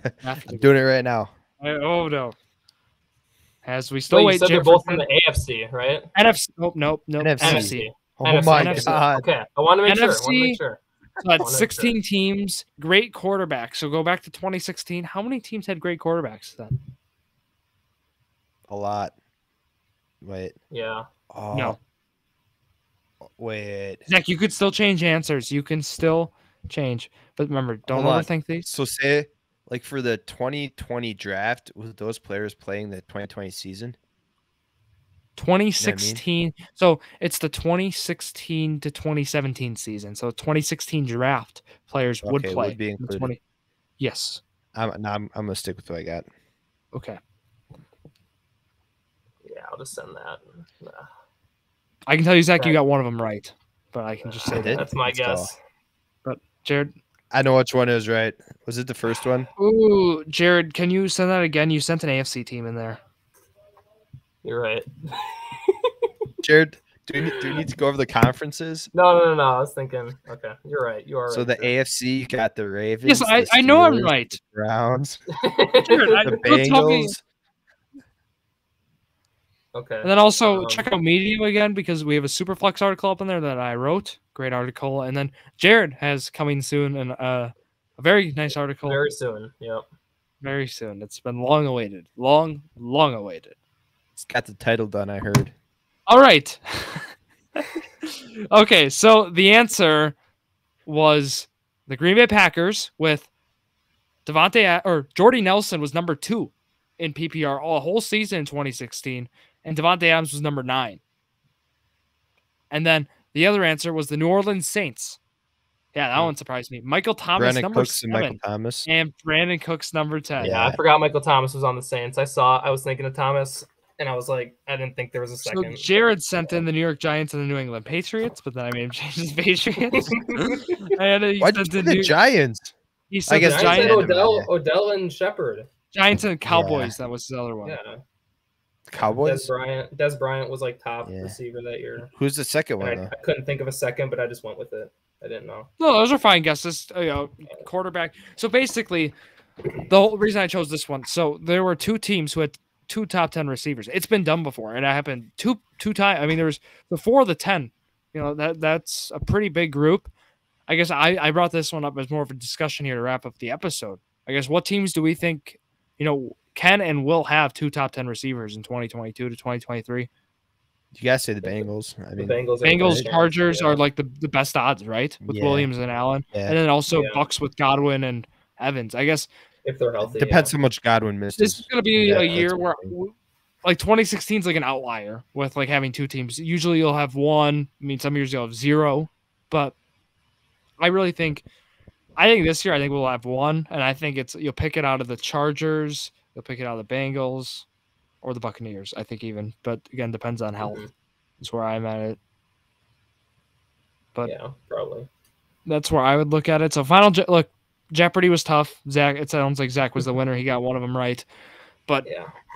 doing it right now. Oh, no. As we still wait, wait. You said they're both from the AFC, right? NFC. Nope. NFC. Oh, NFC. my NFC. God. Okay. I want to make NFC, sure. So that's 16 teams, great quarterbacks. So go back to 2016. How many teams had great quarterbacks then? A lot. Wait. Yeah. Oh. No. Wait. Zach, you could still change answers. You can still change. But remember, don't overthink these. So say, like for the 2020 draft, was those players playing the 2020 season? 2016. You know what I mean? So it's the 2016 to 2017 season. So 2016 draft players would play. Would be included. Yes. I'm gonna stick with what I got. Okay. Yeah, I'll just send that. Nah. I can tell you, Zach, you got one of them right. But I can just say that. That's my guess. But Jared, I know which one is right. Was it the first one? Ooh, Jared, can you send that again? You sent an AFC team in there. You're right. Jared, do we need to go over the conferences? No. I was thinking. Okay, you're right. You are right. So the AFC, you got the Ravens. Yes, I know I'm right. The Browns. Jared, the Bengals. Okay. And then also check out Medium again because we have a Superflex article up in there that I wrote. Great article. And then Jared has coming soon and a very nice article. Very soon. Yep. Very soon. It's been long awaited. Long awaited. It's got the title done, I heard. All right. Okay, so the answer was the Green Bay Packers with Jordy Nelson was number 2 in PPR all whole season in 2016, and Devontae Adams was number 9. And then the other answer was the New Orleans Saints. Yeah, that one surprised me. Michael Thomas, Brandon number Cooks 7. And Michael Thomas. And Brandon Cooks, number 10. Yeah, I forgot Michael Thomas was on the Saints. I was thinking of Thomas, and I was like, I didn't think there was a second. So Jared sent in the New York Giants and the New England Patriots, but then I made him change his Patriots. Why'd you say the Giants? He said I guess Giants, Odell and Shepard. Giants and Cowboys. Yeah. That was his other one. Yeah. Cowboys. Des Bryant was like top Yeah. receiver that year. Who's the second And one though? I couldn't think of a second, but I just went with it. I didn't know. No, those are fine guesses. Quarterback. So basically, the whole reason I chose this one. So there were two teams who had two top 10 receivers. It's been done before, and it happened two times. I mean, there was the 4 of the 10. You know, that's a pretty big group. I guess I brought this one up as more of a discussion here to wrap up the episode. I guess what teams do we think, can and will have two top 10 receivers in 2022 to 2023? You guys say the Bengals. I mean, the Bengals, Bengals, Chargers are like the best odds, right? With Williams and Allen, and then also Bucks with Godwin and Evans. I guess if they're healthy, depends how much Godwin misses. This is going to be a year where, like 2016 is like an outlier with like having two teams. Usually you'll have one. I mean, some years you'll have 0, but I think this year we'll have one, and I think you'll pick it out of the Chargers, you'll pick it out of the Bengals, or the Buccaneers. I think even, but again, depends on health. That's where I'm at it. But yeah, probably that's where I would look at it. So look, Jeopardy was tough. Zach, it sounds like Zach was the winner. He got one of them right. But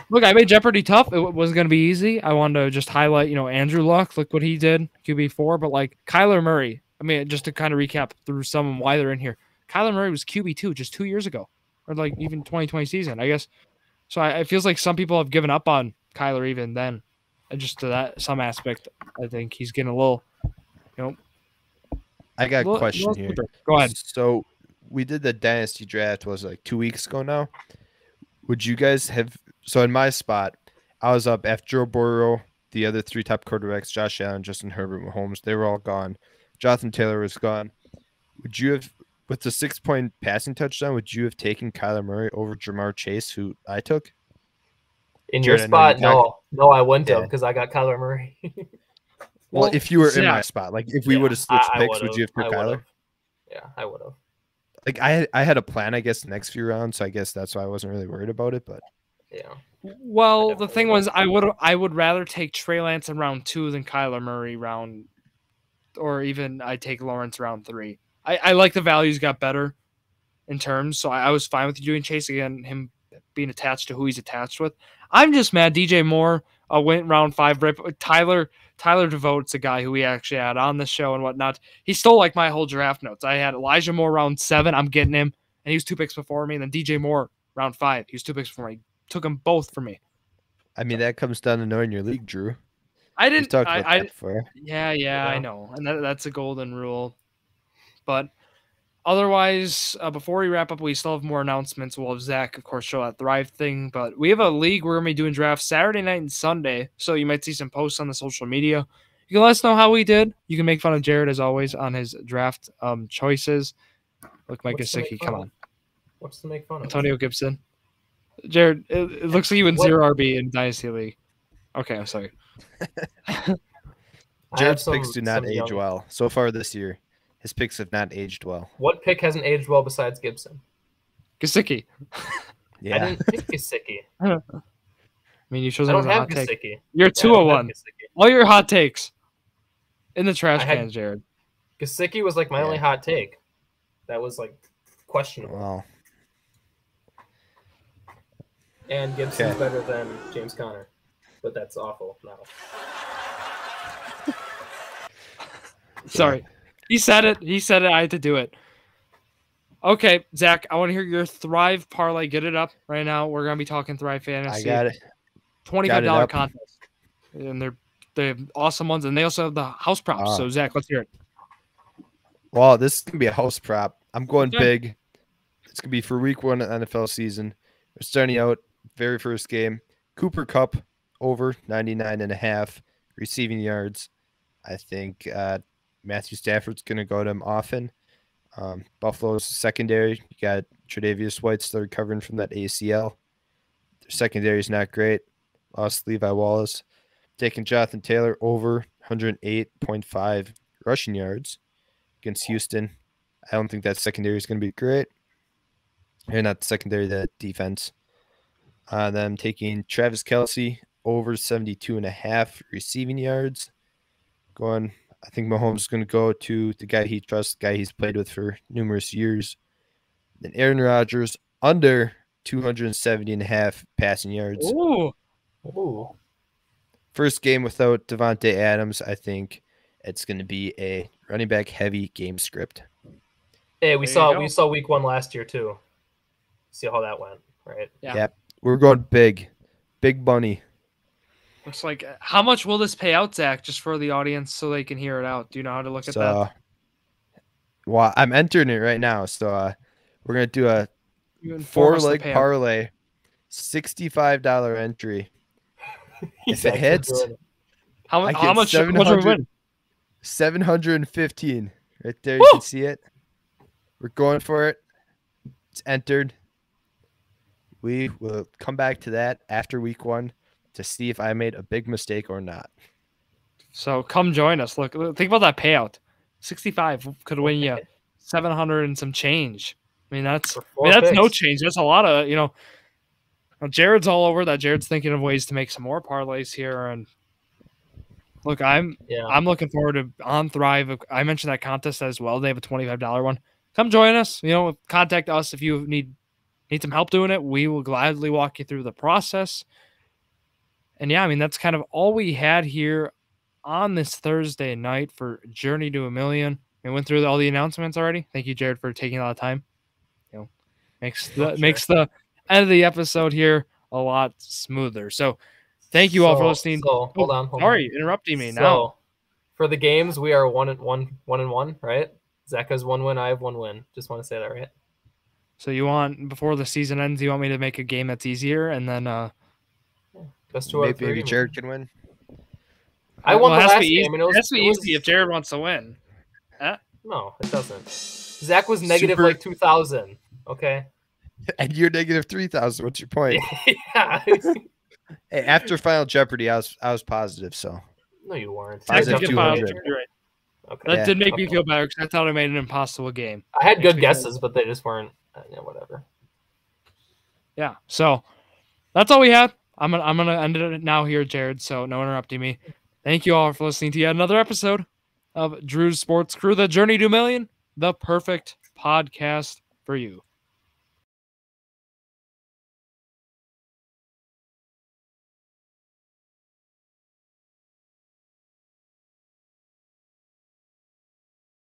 look, I made Jeopardy tough. It wasn't going to be easy. I wanted to just highlight, Andrew Luck. Look what he did, QB4. But like Kyler Murray, I mean, just to kind of recap through some of why they're in here. Kyler Murray was QB2 just 2 years ago, or like even 2020 season, I guess. So it feels like some people have given up on Kyler even then. And just to that some aspect, I think he's getting a little, I got a question here. Go ahead. So we did the dynasty draft, was like 2 weeks ago now. Would you guys have? So in my spot, I was up after Joe Burrow, the other 3 top quarterbacks, Josh Allen, Justin Herbert, Mahomes. They were all gone. Jonathan Taylor was gone. Would you have, with the 6-point passing touchdown, would you have taken Kyler Murray over Jamar Chase, who I took? In your spot, no, I wouldn't have because I got Kyler Murray. Well, if you were in my spot, like if we would have switched picks, would you have took Kyler? Yeah, I would have. Like I had a plan, I guess, the next few rounds, so I guess that's why I wasn't really worried about it. But yeah. Well, the thing was, I would rather take Trey Lance in round 2 than Kyler Murray or even I'd take Lawrence round 3. I like the values got better in terms, so I was fine with you doing Chase again, him being attached to who he's attached with. I'm just mad DJ Moore went round 5. Tyler DeVote's a guy who we actually had on the show and whatnot. He stole like my whole draft notes. I had Elijah Moore round 7. I'm getting him, and he was 2 picks before me. And then DJ Moore round 5. He was 2 picks before me. Took them both from me. I mean, that comes down to knowing your league, Drew. I didn't. Talked about that before. Yeah, I know, and that's a golden rule. But otherwise, before we wrap up, we still have more announcements. We'll have Zach, of course, show that Thrive thing. But we have a league we're going to be doing drafts Saturday night and Sunday. So you might see some posts on the social media. You can let us know how we did. You can make fun of Jared, as always, on his draft choices. Look, Mike Gesicki, come on. What's to make fun of? Antonio Gibson. Jared, it looks like you went 0 RB in Dynasty League. Okay, I'm sorry. Jared's picks do not age well. So far this year, his picks have not aged well. What pick hasn't aged well besides Gibson? Gesicki. Yeah. I didn't pick Gesicki. I mean, you chose I don't a have hot take. Gesicki. You're 2-1. All your hot takes in the trash cans, Jared. Gesicki was like my only hot take. That was like questionable. Wow. And Gibson's better than James Conner, but that's awful now. Sorry. He said it. I had to do it. Okay, Zach, I want to hear your Thrive parlay. Get it up right now. We're going to be talking Thrive Fantasy. I got it. $25 contest. And they have awesome ones, and they also have the house props. So, Zach, let's hear it. Well, this is going to be a house prop. I'm going big. It's going to be for week 1 of the NFL season. We're starting out very first game. Cooper Kupp over 99.5 receiving yards. I think Matthew Stafford's going to go to him often. Buffalo's secondary, you got Tre'Davious White still recovering from that ACL. Their secondary is not great. Lost Levi Wallace. Taking Jonathan Taylor over 108.5 rushing yards against Houston. I don't think that secondary is going to be great. Or not the secondary, the defense. Then I'm taking Travis Kelce over 72.5 receiving yards. I think Mahomes is going to go to the guy he trusts, the guy he's played with for numerous years. Then Aaron Rodgers under 270.5 passing yards. Ooh. first game without Devontae Adams, I think it's going to be a running back heavy game script. Hey, we There you saw go. week 1 last year too. See how that went, right? Yeah. Yep. We're going big money. Looks like how much will this pay out, Zach, just for the audience so they can hear it out? Do you know how to look at that? Well, I'm entering it right now. So we're going to do a You inform us the 4-leg payout. parlay, $65 entry. He's If it actually hits, doing it. How I much? get How much? How much will we win? 715 right there. Woo! You can see it. We're going for it. It's entered. We will come back to that after week 1 to see if I made a big mistake or not. So come join us. Look, think about that payout. 65 could win you 700 and some change. I mean, that's For 4 that's no picks. change. That's a lot of, Jared's all over that. Jared's thinking of ways to make some more parlays here. And look, I'm looking forward to On Thrive. I mentioned that contest as well. They have a $25 one. Come join us. Contact us if you need some help doing it. We will gladly walk you through the process. And yeah, I mean, that's kind of all we had here on this Thursday night for Journey to a Million. We went through all the announcements already. Thank you, Jared, for taking a lot of time. Makes the end of the episode here a lot smoother. So thank you all for listening. So hold on. Sorry, interrupting me now. So for the games, we are 1-1, right? Zach has 1 win. I have 1 win. Just want to say that, right? So you want, before the season ends, you want me to make a game that's easier, and then Best 2 out of 3. Maybe Jared can win. I won the it has to last be easy. game, and It has to be easy if Jared wants to win. No, it doesn't. Zach was negative Super- like 2,000. Okay. And you're negative 3,000. What's your point? Yeah. Hey, after Final Jeopardy, I was positive. So No, you weren't. I was Zach at did 200. You're right. Okay. That did make me Okay. feel better because I thought I made an impossible game. I had good Makes me guesses, but they just weren't. Whatever. Yeah. So that's all we had. I'm gonna end it now here, Jared. So no interrupting me. Thank you all for listening to yet another episode of Drew's Sports Crew, the Journey to a Million, the perfect podcast for you.